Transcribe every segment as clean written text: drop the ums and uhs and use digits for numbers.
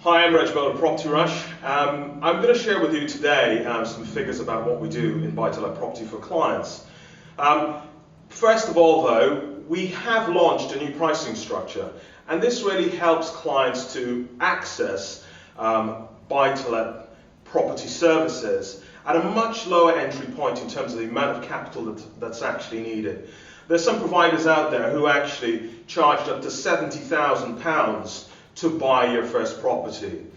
Hi, I'm Reg Miller, Propertyrush. I'm going to share with you today some figures about what we do in buy-to-let property for clients. First of all though, we have launched a new pricing structure, and this really helps clients to access buy-to-let property services at a much lower entry point in terms of the amount of capital that's actually needed. There's some providers out there who actually charged up to £70,000 to buy your first property.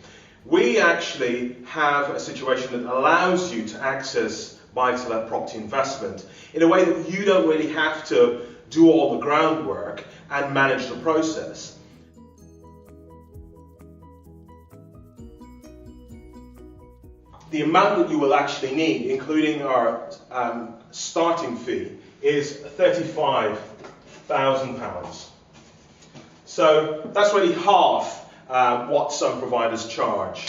We actually have a situation that allows you to access buy-to-let property investment in a way that you don't really have to do all the groundwork and manage the process. The amount that you will actually need, including our starting fee, is £35,000. So that's really half what some providers charge.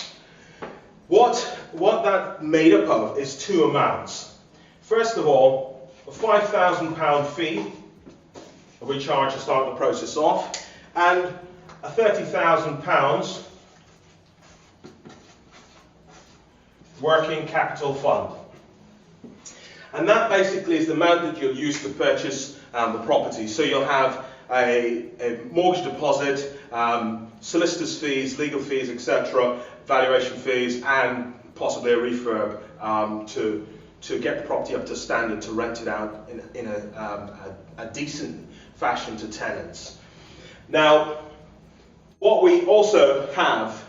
What that made up of is two amounts. First of all, a £5,000 fee that we charge to start the process off, and a £30,000 working capital fund. And that basically is the amount that you'll use to purchase the property. So you'll have a mortgage deposit, solicitor's fees, legal fees, etc., valuation fees, and possibly a refurb to get the property up to standard to rent it out in a decent fashion to tenants. Now, what we also have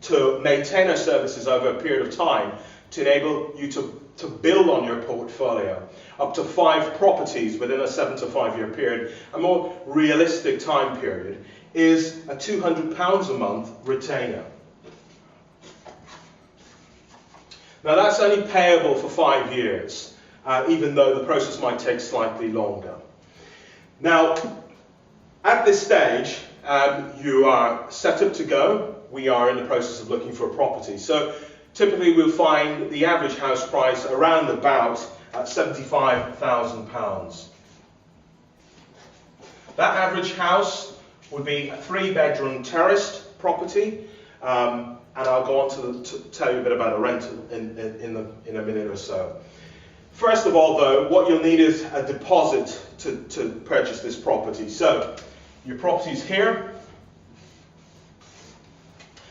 to maintain our services over a period of time to enable you to build on your portfolio up to 5 properties within a 7 to 5 year period, a more realistic time period, is a £200 a month retainer. Now that's only payable for 5 years, even though the process might take slightly longer. Now, at this stage, you are set up to go. We are in the process of looking for a property. So typically we'll find the average house price around about at £75,000. That average house would be a 3-bedroom terraced property, and I'll go on to tell you a bit about a rental in a minute or so. First of all though, what you'll need is a deposit to purchase this property. So your property's here.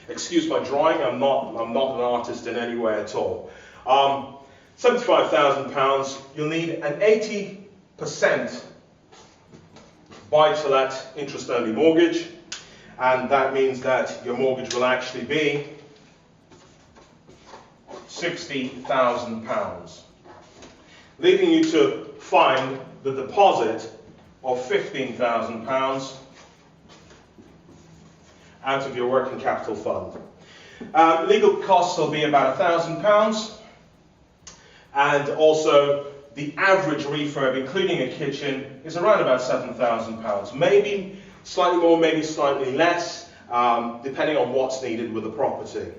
Excuse my drawing, I'm not an artist in any way at all. £75,000, you'll need an 80% buy-to-let interest-only mortgage, and that means that your mortgage will actually be £60,000, leaving you to find the deposit of £15,000 out of your working capital fund. Legal costs will be about £1,000, and also the average refurb, including a kitchen, is around about £7,000. Maybe slightly more, maybe slightly less, depending on what's needed with the property.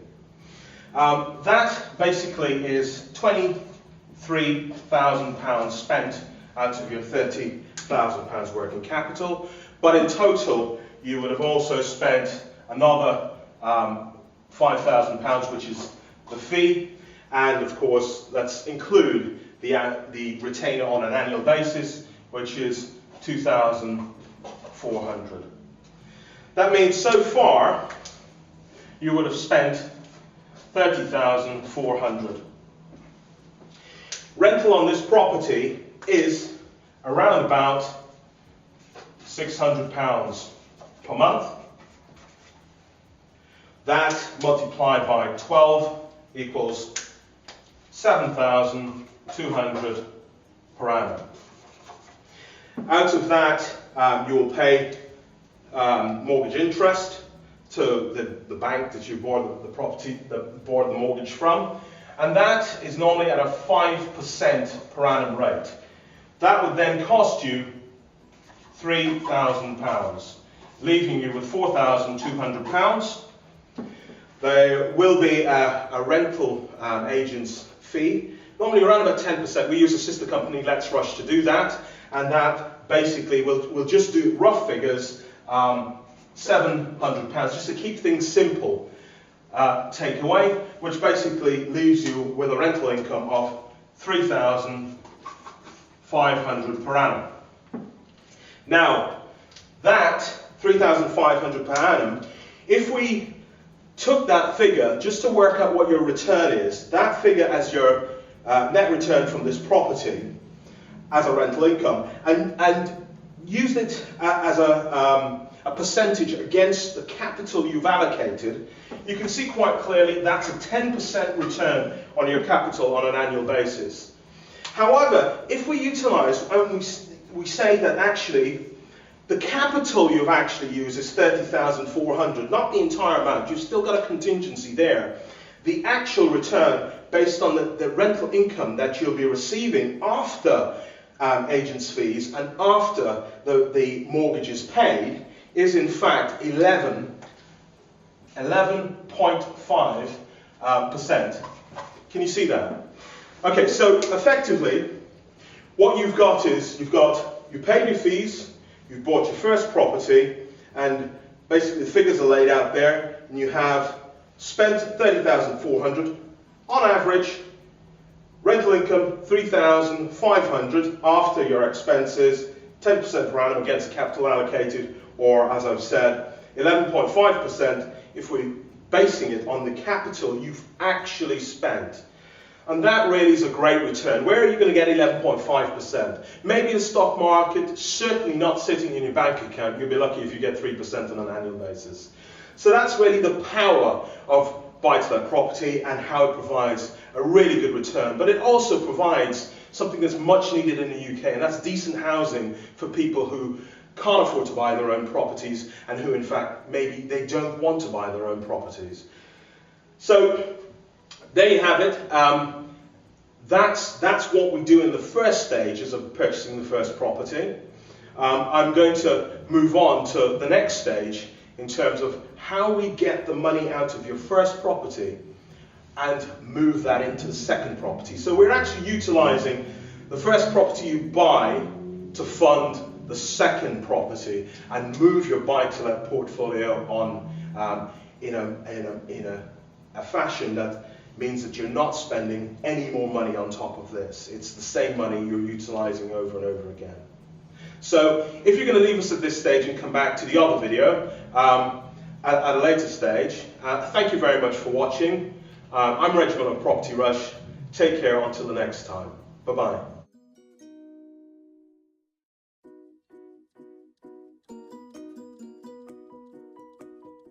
That basically is £23,000 spent out of your £30,000 working capital, but in total you would have also spent another £5,000, which is the fee, and of course let's include the retainer on an annual basis, which is £2,400. That means so far you would have spent £30,400. Rental on this property is around about £600 per month. That multiplied by 12 equals £7,200 per annum. Out of that, you will pay mortgage interest to the bank that you bought the property, bought the mortgage from, and that is normally at a 5% per annum rate. That would then cost you £3,000, leaving you with £4,200. There will be a rental agent's fee, normally around about 10%. We use a sister company, Let's Rush, to do that, and that basically we'll just do rough figures, £700, just to keep things simple. take away, which basically leaves you with a rental income of £3,500 per annum. Now, that £3,500 per annum, if we took that figure just to work out what your return is, that figure as your net return from this property as a rental income, and used it as a percentage against the capital you've allocated, you can see quite clearly that's a 10% return on your capital on an annual basis. However, if we utilize, and we say that actually the capital you've actually used is 30,400, not the entire amount, you've still got a contingency there. The actual return based on the rental income that you'll be receiving after agents' fees and after the mortgage is paid is in fact 11.5%. Can you see that? Okay, so effectively what you've got is you paid your fees, you bought your first property, and basically the figures are laid out there, and you have spent 30,400 on average. Rental income, 3,500 after your expenses, 10% per annum against capital allocated, or as I've said, 11.5% if we're basing it on the capital you've actually spent. And that really is a great return. Where are you going to get 11.5%? Maybe the stock market, certainly not sitting in your bank account. You'll be lucky if you get 3% on an annual basis. So that's really the power of buy-to-let property and how it provides a really good return. But it also provides something that's much needed in the UK, and that's decent housing for people who can't afford to buy their own properties and who in fact maybe they don't want to buy their own properties. So there you have it. That's what we do in the first stages of purchasing the first property. I'm going to move on to the next stage in terms of how we get the money out of your first property and move that into the second property. So we're actually utilizing the first property you buy to fund the second property and move your buy-to-let portfolio on in a fashion that means that you're not spending any more money on top of this. It's the same money you're utilizing over and over again. So if you're going to leave us at this stage and come back to the other video at a later stage, thank you very much for watching. I'm Reg Miller of Propertyrush. Take care until the next time. Bye-bye.